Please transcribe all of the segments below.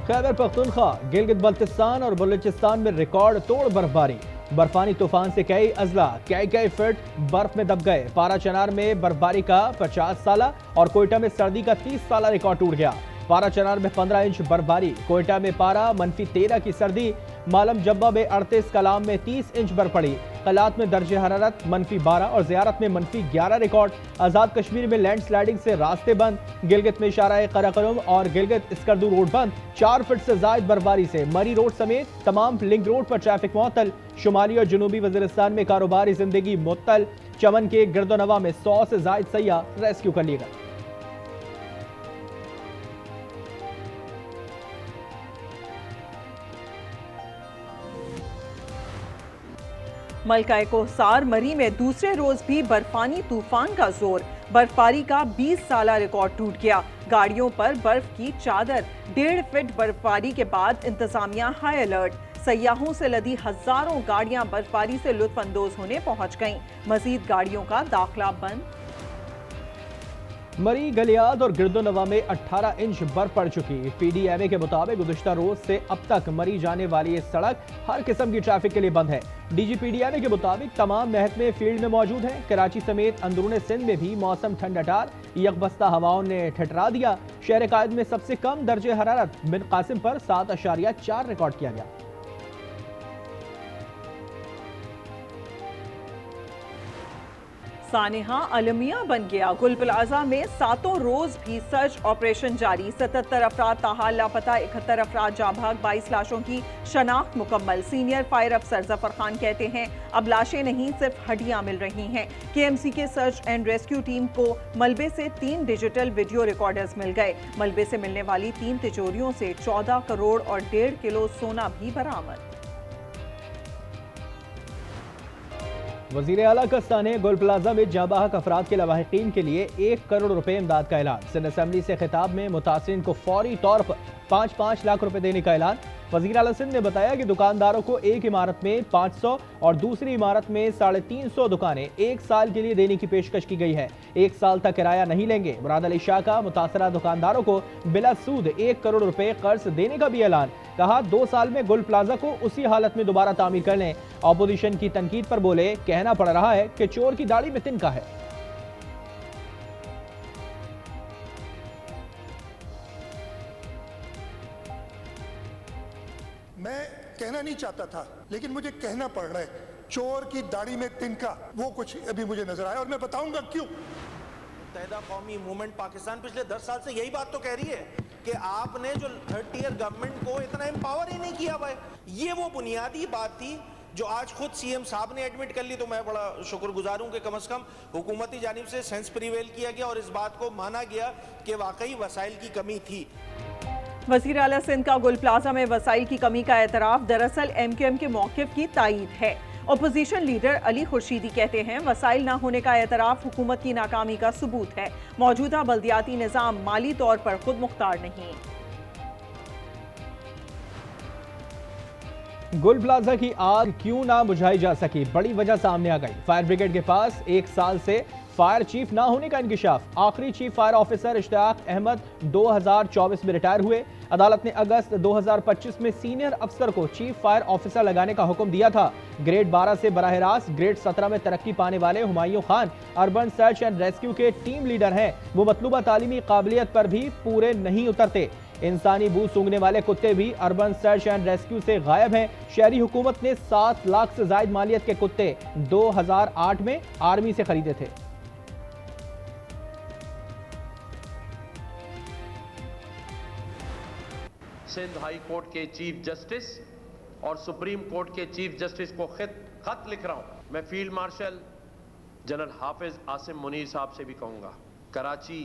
खैबर पख्तूनख्वा, गिलगित बल्तिस्तान और बलूचिस्तान में रिकॉर्ड तोड़ बर्फबारी। बर्फानी तूफान से कई अजला कई फीट बर्फ में दब गए। पारा चनार में बर्फबारी का 50 साला और कोयटा में सर्दी का 30 साला रिकॉर्ड टूट गया। पारा चनार में 15 इंच बर्फबारी, कोयटा में पारा -13 की सर्दी, मालम जब्बा में 38, कलाम में 30 इंच बर्फ पड़ी। कलात में दर्जे हरारत -12 और ज़ियारत में -11 रिकॉर्ड। आज़ाद कश्मीर में लैंड स्लाइडिंग से रास्ते बंद। गिलगित में शारा कराकरम और गिलगित स्कर्दू रोड बंद। 4 फीट से जायद बर्फबारी से मरी रोड समेत तमाम लिंक रोड पर ट्रैफिक मुअत्तल। शुमाली और जनूबी वज़ीरिस्तान में कारोबारी जिंदगी मुअत्तल। चमन के गिरदोनवा में 100 से जायद सयाह रेस्क्यू कर लिए गए। मलका कोहसार मरी में दूसरे रोज भी बर्फानी तूफान का जोर। बर्फबारी का 20 साला रिकॉर्ड टूट गया। गाड़ियों पर बर्फ की चादर। 1.5 फीट बर्फबारी के बाद इंतजामिया हाई अलर्ट। सयाहों से लदी हजारों गाड़ियां बर्फबारी से लुत्फ अंदोज होने पहुंच गईं। मजीद गाड़ियों का दाखिला बंद। मरी, गलियात और गिरदोनवा में 18 इंच बर्फ पड़ चुकी। PDMA के मुताबिक गुज़िश्ता रोज से अब तक मरी जाने वाली ये सड़क हर किस्म की ट्रैफिक के लिए बंद है। DG PDMA के मुताबिक तमाम महकमे फील्ड में मौजूद हैं। कराची समेत अंदरूनी सिंध में भी मौसम ठंडा यकबस्ता हवाओं ने ठिठरा दिया। शहर कायद में सबसे कम दर्जे हरारत बिन कासिम पर 7.4 रिकॉर्ड किया गया। सानेहा अलमिया बन गया। गुल प्लाजा में 7 रोज भी सर्च ऑपरेशन जारी। 77 अफराद ताहाल लापता, 71 अफराद जाँ भाग, 22 लाशों की शनाख्त मुकम्मल। सीनियर फायर अफसर जफर खान कहते हैं अब लाशें नहीं सिर्फ हड्डियां मिल रही हैं। KMC के सर्च एंड रेस्क्यू टीम को मलबे से 3 डिजिटल वीडियो रिकॉर्डर्स मिल गए। मलबे से मिलने वाली 3 तिजोरियों से 14 करोड़ और 1.5 किलो सोना भी बरामद। वज़ीर आला का साने गुल प्लाजा में जाबाहक अफराद के लवाहिकीन के लिए 1 करोड़ रुपए इमदाद का ऐलान। सिंध असेंबली से खिताब में मुतासिरीन को फौरी तौर पर 5-5 लाख रुपए देने का ऐलान। वज़ीर आला सिंध ने बताया कि दुकानदारों को एक इमारत में 500 और दूसरी इमारत में 350 दुकानें 1 साल के लिए देने की पेशकश की गई है। 1 साल तक किराया नहीं लेंगे। मुराद अली शाह का मुतासरा दुकानदारों को बिला सूद 1 करोड़ रुपए कर्ज देने का भी ऐलान। कहा 2 साल में गुल प्लाजा को उसी हालत में दोबारा तामीर कर लें। ऑपोजिशन की तनकीद पर बोले कहना पड़ रहा है कि चोर की दाढ़ी में तिनका है। मैं कहना नहीं चाहता था लेकिन मुझे कहना पड़ रहा है, चोर की दाढ़ी में तिनका, वो कुछ अभी मुझे नजर आया और मैं बताऊंगा क्यों। मुत्तहिदा कौमी मूवमेंट पाकिस्तान पिछले 10 साल से यही बात तो कह रही है कि आपने जो 3rd ईयर गवर्नमेंट को इतना एम्पावर ही नहीं किया हुआ है। ये वो बुनियादी बात थी जो आज खुद CM साहब ने एडमिट कर ली, तो मैं बड़ा शुक्रगुजार हूं कि कम से कम हुकूमती जानिब से सेंस प्रिवेल किया गया और इस बात को माना गया कि वाकई वसाइल की कमी थी। वज़ीर आला सिंध का गुल प्लाजा में वसाइल की कमी का एतराफ़ दरअसल MQM के मौक़िफ़ की तायीद है। अपोजिशन लीडर अली खुर्शीदी कहते हैं वसाइल न होने का एतराफ़ हुकूमत की नाकामी का सबूत है। मौजूदा बल्दियाती निज़ाम माली तौर पर खुद मुख्तार नहीं। गुल प्लाजा की आग क्यों ना बुझाई जा सकी, बड़ी वजह सामने आ गई। फायर ब्रिगेड के पास 1 साल से फायर चीफ ना होने का इंकिशाफ। आखिरी chief fire officer Ishtiaq Ahmed 2024 में रिटायर हुए। अदालत ने अगस्त 2025 में सीनियर अफसर को चीफ फायर ऑफिसर लगाने का हुक्म दिया था। ग्रेड 12 से बराह रास्त ग्रेड 17 में तरक्की पाने वाले Humayun Khan urban search and rescue के टीम लीडर हैं। वो मतलूबा तालीमी काबिलियत पर भी पूरे नहीं उतरते। इंसानी बू सूंघने वाले कुत्ते भी अर्बन सर्च एंड रेस्क्यू से गायब हैं। शहरी हुकूमत ने 7 लाख से जायद मालियत के कुत्ते 2008 में आर्मी से खरीदे थे। सिंध हाई कोर्ट के चीफ जस्टिस और सुप्रीम कोर्ट के चीफ जस्टिस को खत लिख रहा हूं। मैं फील्ड मार्शल जनरल हाफिज आसिम मुनीर साहब से भी कहूंगा, कराची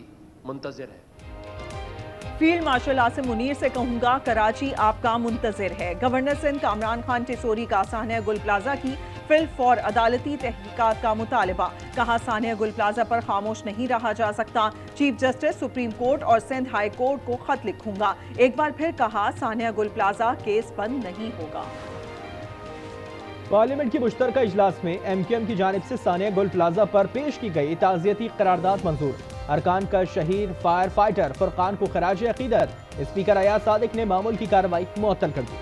मुंतजिर है। फील्ड मार्शल आसिम मुनीर से कहूंगा कराची आपका मुंतजिर है। गवर्नर सिंध कामरान खान टिसोरी का सानिया गुल प्लाजा की फिल फॉर अदालती तहकीकात का मुतालबा। कहा सानिया गुल प्लाजा पर खामोश नहीं रहा जा सकता। चीफ जस्टिस सुप्रीम कोर्ट और सिंध हाई कोर्ट को खत लिखूंगा। एक बार फिर कहा सानिया गुल प्लाजा केस बंद नहीं होगा। पार्लियामेंट की मुश्तरका इजलास में MQM की जानिब से सानिया गुल प्लाजा पर पेश की गई ताज़ियती करारदाद मंजूर। अरकान का शहीद फायर फाइटर फुरकान को खराज अकीदत। स्पीकर अयाज सादिक ने मामूल की कार्रवाई मुअत्तल कर दी।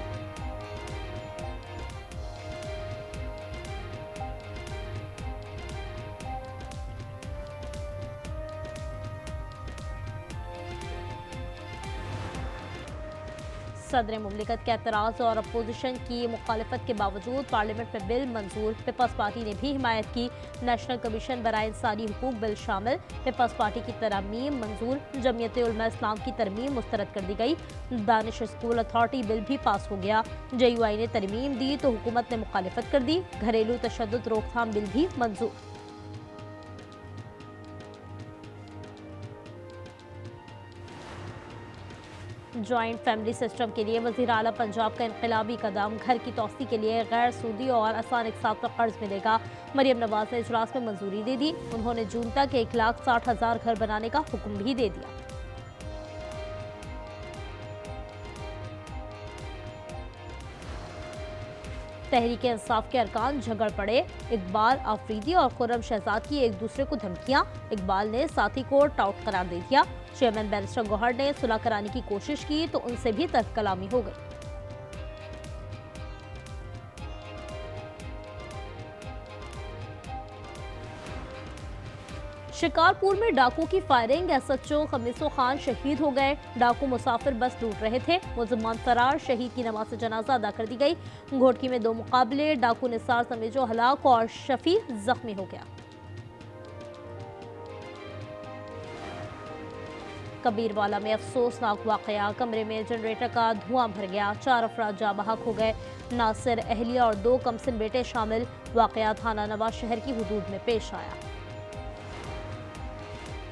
सदर मुमलिकत के एतराज़ और अपोजिशन की मुखालफत के बावजूद पार्लियामेंट में बिल मंजूर। पीपल्स पार्टी ने भी हिमायत की। नेशनल कमीशन बराए इंसानी हुकूक बिल शामिल। पीपल्स पार्टी की तरमीम मंजूर। जमीयत उलमा इस्लाम की तरमीम मुस्तरद कर दी गई। दानिश स्कूल अथॉरिटी बिल भी पास हो गया। JUI ने तरमीम दी तो हुकूमत ने मुखालफत कर दी। घरेलू तशद्दुद रोकथाम बिल भी मंजूर। जॉइंट फैमिली सिस्टम के लिए वज़ीर आला पंजाब का इनकलाबी कदम। घर की तोसी के लिए गैर सूदी और आसान इकसात पर कर्ज मिलेगा। मरियम नवाज ने इजलास में मंजूरी दे दी। उन्होंने जून तक 1,60,000 घर बनाने का हुक्म भी दे दिया। तहरीक इंसाफ के अरकान झगड़ पड़े। इकबाल आफरीदी और खुर्रम शहजाद की एक दूसरे को धमकियां। इकबाल ने साथी को टाउट करार दे दिया। चेयरमैन बैरिस्टर गौहर ने सुलह कराने की कोशिश की तो उनसे भी तर्क कलामी हो गई। शिकारपुर में डाकू की फायरिंग। SHO खमीसो खान शहीद हो गए। डाकू मुसाफिर बस लूट रहे थे। मुलजमान फरार। शहीद की नमाज जनाजा अदा कर दी गई। घोटकी में 2 मुकाबले। डाकू निसार समेजो हलाक और शफी जख्मी हो गया। कबीरवाला में अफसोसनाक वाकया। कमरे में जनरेटर का धुआं भर गया। 4 अफराद जाँ बहक हो गए। नासिर, अहलिया और 2 कमसिन बेटे शामिल। वाकया थाना नवाज शहर की हुदूद में पेश आया।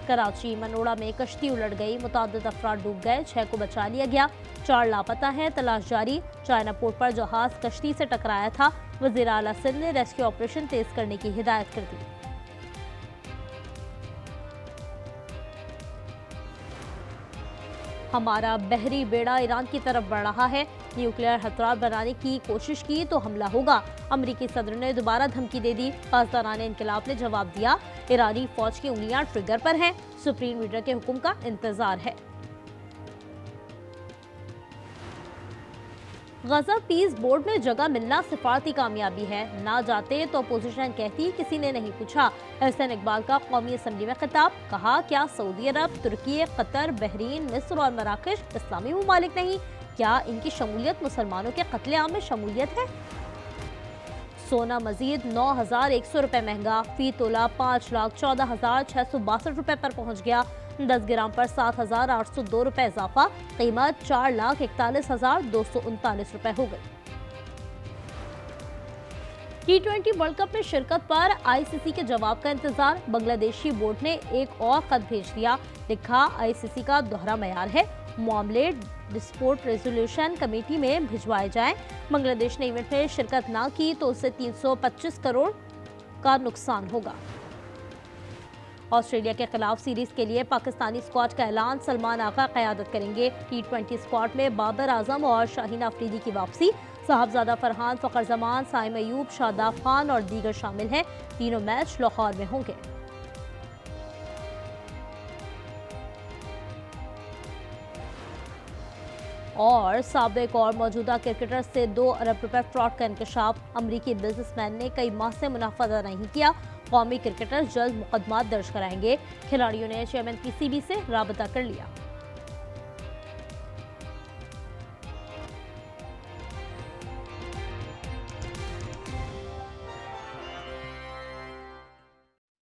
कराची मनोड़ा में कश्ती उलट गई। मुतादिद अफराद डूब गए। 6 को बचा लिया गया। 4 लापता हैं। तलाश जारी। चाइना पोर्ट पर जहाज कश्ती से टकराया था। वज़ीर आला सिंध ने रेस्क्यू ऑपरेशन तेज करने की हिदायत कर दी। हमारा बहरी बेड़ा ईरान की तरफ बढ़ रहा है। न्यूक्लियर हथियार बनाने की कोशिश की तो हमला होगा। अमरीकी सदर ने दोबारा धमकी दे दी। पासदारान इनकलाब ने जवाब दिया। ईरानी फौज की उंगलियां ट्रिगर पर हैं। सुप्रीम लीडर के हुक्म का इंतजार है। गजा पीस बोर्ड में जगह मिलना सिफारती कामयाबी है। ना जाते तो अपोजिशन कहती किसी ने नहीं पूछा। एहसन इकबाल का कौमी असम्बली में खिताब। कहा, क्या सऊदी अरब, तुर्की, कतर, बहरीन, मिस्र और मराकश इस्लामी ममालिक नहीं? क्या इनकी शमूलियत मुसलमानों के कत्लेआम में शमूलियत है? सोना मजीद 9,100 रुपये महंगा। फी तोला 5,14,662 रुपये पर पहुँच गया। 10 ग्राम पर 7,802 रुपये इजाफा। कीमत 4,41,239 रुपये हो गई। T20 वर्ल्ड कप में शिरकत पर ICC के जवाब का इंतजार। बांग्लादेशी बोर्ड ने एक और खत भेज दिया। लिखा, ICC का दोहरा मयार है। मामले डिस्प्यूट रेजोल्यूशन कमेटी में भिजवाए जाएं। बांग्लादेश ने इवेंट में शिरकत ना की तो उसे 325 करोड़ का नुकसान होगा। ऑस्ट्रेलिया के खिलाफ सीरीज के लिए पाकिस्तानी स्क्वाड का ऐलान। सलमान आगा क़यादत करेंगे। T20 स्क्वाड में बाबर आजम और शाहीन अफरीदी की वापसी। साहबजादा फरहान, फ़खर जमान, साइम अयूब, शादाब खान और दीगर शामिल हैं। तीनों मैच लाहौर में होंगे। और साबिक और मौजूदा क्रिकेटर से 2 अरब रुपए फ्रॉड का इंकशाफ। अमरीकी बिजनेसमैन ने कई माह से मुनाफा अदा नहीं किया। कौमी क्रिकेटर जल्द मुकदमा दर्ज कराएंगे। खिलाड़ियों ने चेयरमैन PCB से राबता कर लिया।